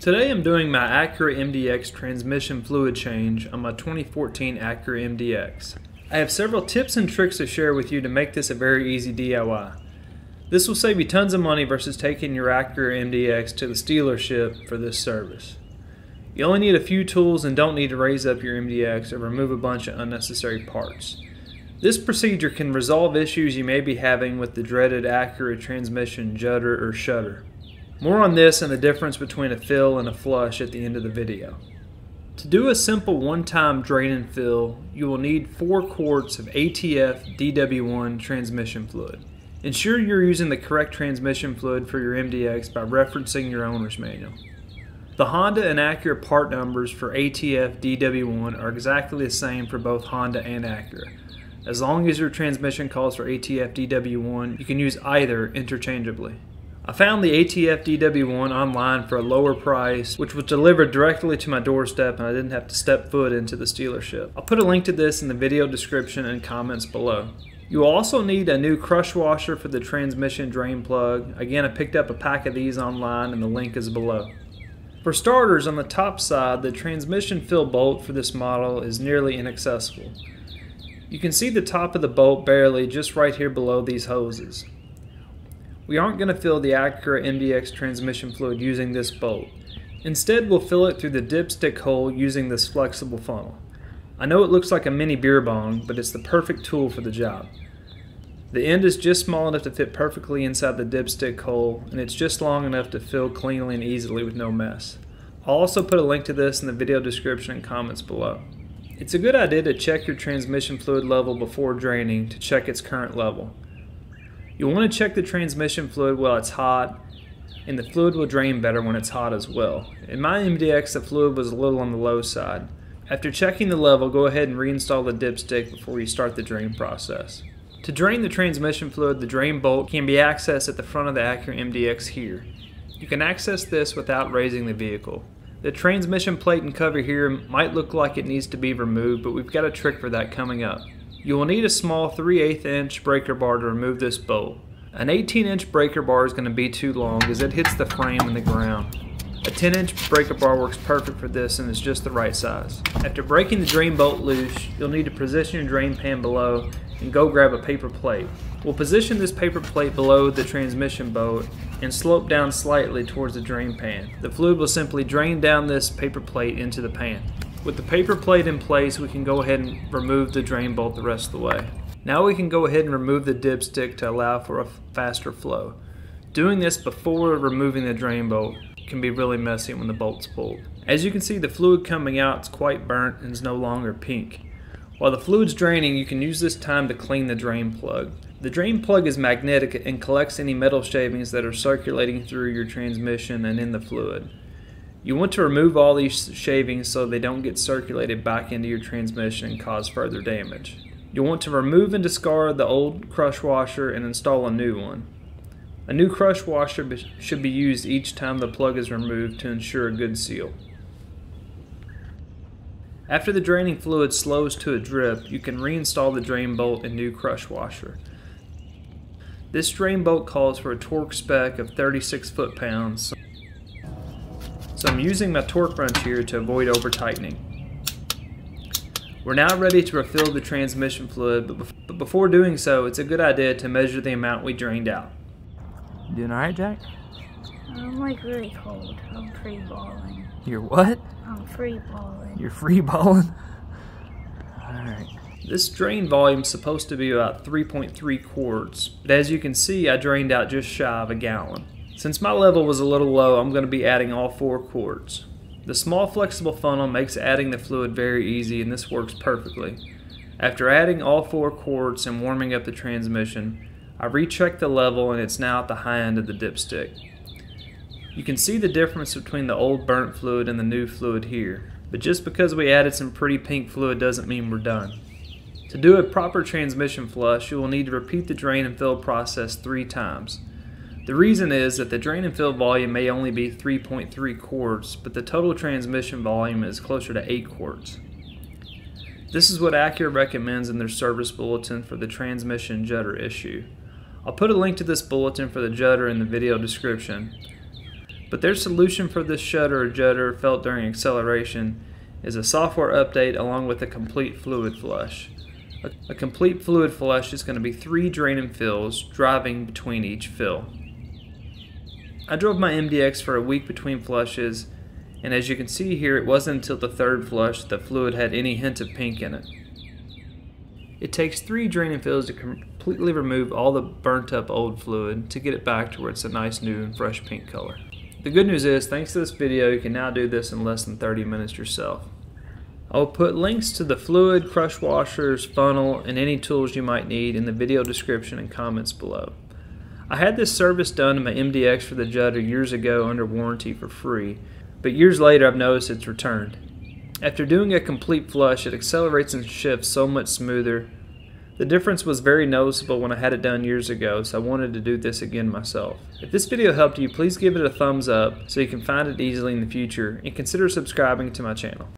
Today I'm doing my Acura MDX transmission fluid change on my 2014 Acura MDX. I have several tips and tricks to share with you to make this a very easy DIY. This will save you tons of money versus taking your Acura MDX to the dealership for this service. You only need a few tools and don't need to raise up your MDX or remove a bunch of unnecessary parts. This procedure can resolve issues you may be having with the dreaded Acura Transmission Judder or Shudder. More on this and the difference between a fill and a flush at the end of the video. To do a simple one-time drain and fill, you will need 4 quarts of ATF DW1 transmission fluid. Ensure you're using the correct transmission fluid for your MDX by referencing your owner's manual. The Honda and Acura part numbers for ATF DW1 are exactly the same for both Honda and Acura. As long as your transmission calls for ATF DW1, you can use either interchangeably. I found the ATF DW1 online for a lower price, which was delivered directly to my doorstep and I didn't have to step foot into the dealership. I'll put a link to this in the video description and comments below. You will also need a new crush washer for the transmission drain plug. Again, I picked up a pack of these online and the link is below. For starters, on the top side, the transmission fill bolt for this model is nearly inaccessible. You can see the top of the bolt barely just right here below these hoses. We aren't going to fill the Acura MDX transmission fluid using this bolt. Instead, we'll fill it through the dipstick hole using this flexible funnel. I know it looks like a mini beer bong, but it's the perfect tool for the job. The end is just small enough to fit perfectly inside the dipstick hole, and it's just long enough to fill cleanly and easily with no mess. I'll also put a link to this in the video description and comments below. It's a good idea to check your transmission fluid level before draining to check its current level. You'll want to check the transmission fluid while it's hot, and the fluid will drain better when it's hot as well. In my MDX, the fluid was a little on the low side. After checking the level, go ahead and reinstall the dipstick before you start the drain process. To drain the transmission fluid, the drain bolt can be accessed at the front of the Acura MDX here. You can access this without raising the vehicle. The transmission plate and cover here might look like it needs to be removed, but we've got a trick for that coming up. You will need a small 3/8 inch breaker bar to remove this bolt. An 18-inch breaker bar is going to be too long as it hits the frame and the ground. A 10-inch breaker bar works perfect for this and is just the right size. After breaking the drain bolt loose, you'll need to position your drain pan below and go grab a paper plate. We'll position this paper plate below the transmission bolt and slope down slightly towards the drain pan. The fluid will simply drain down this paper plate into the pan. With the paper plate in place, we can go ahead and remove the drain bolt the rest of the way. Now we can go ahead and remove the dipstick to allow for a faster flow. Doing this before removing the drain bolt can be really messy when the bolt's pulled. As you can see, the fluid coming out is quite burnt and is no longer pink. While the fluid's draining, you can use this time to clean the drain plug. The drain plug is magnetic and collects any metal shavings that are circulating through your transmission and in the fluid. You want to remove all these shavings so they don't get circulated back into your transmission and cause further damage. You'll want to remove and discard the old crush washer and install a new one. A new crush washer should be used each time the plug is removed to ensure a good seal. After the draining fluid slows to a drip, you can reinstall the drain bolt and new crush washer. This drain bolt calls for a torque spec of 36 foot-pounds. So I'm using my torque wrench here to avoid over tightening. We're now ready to refill the transmission fluid, but before doing so, it's a good idea to measure the amount we drained out. You doing alright, Jack? I'm like really cold. I'm free balling. You're what? I'm free balling. You're free balling? Alright. This drain volume is supposed to be about 3.3 quarts, but as you can see, I drained out just shy of a gallon. Since my level was a little low, I'm going to be adding all 4 quarts. The small flexible funnel makes adding the fluid very easy, and this works perfectly. After adding all 4 quarts and warming up the transmission, I rechecked the level and it's now at the high end of the dipstick. You can see the difference between the old burnt fluid and the new fluid here, but just because we added some pretty pink fluid doesn't mean we're done. To do a proper transmission flush, you will need to repeat the drain and fill process 3 times. The reason is that the drain and fill volume may only be 3.3 quarts, but the total transmission volume is closer to 8 quarts. This is what Acura recommends in their service bulletin for the transmission judder issue. I'll put a link to this bulletin for the judder in the video description. But their solution for this shudder or judder felt during acceleration is a software update along with a complete fluid flush. A complete fluid flush is going to be 3 drain and fills driving between each fill. I drove my MDX for a week between flushes, and as you can see here, it wasn't until the 3rd flush that the fluid had any hint of pink in it. It takes 3 drain and fills to completely remove all the burnt up old fluid to get it back to where it's a nice new and fresh pink color. The good news is, thanks to this video, you can now do this in less than 30 minutes yourself. I will put links to the fluid, crush washers, funnel, and any tools you might need in the video description and comments below. I had this service done in my MDX for the Judder years ago under warranty for free, but years later I've noticed it's returned. After doing a complete flush, it accelerates and shifts so much smoother. The difference was very noticeable when I had it done years ago, so I wanted to do this again myself. If this video helped you, please give it a thumbs up so you can find it easily in the future, and consider subscribing to my channel.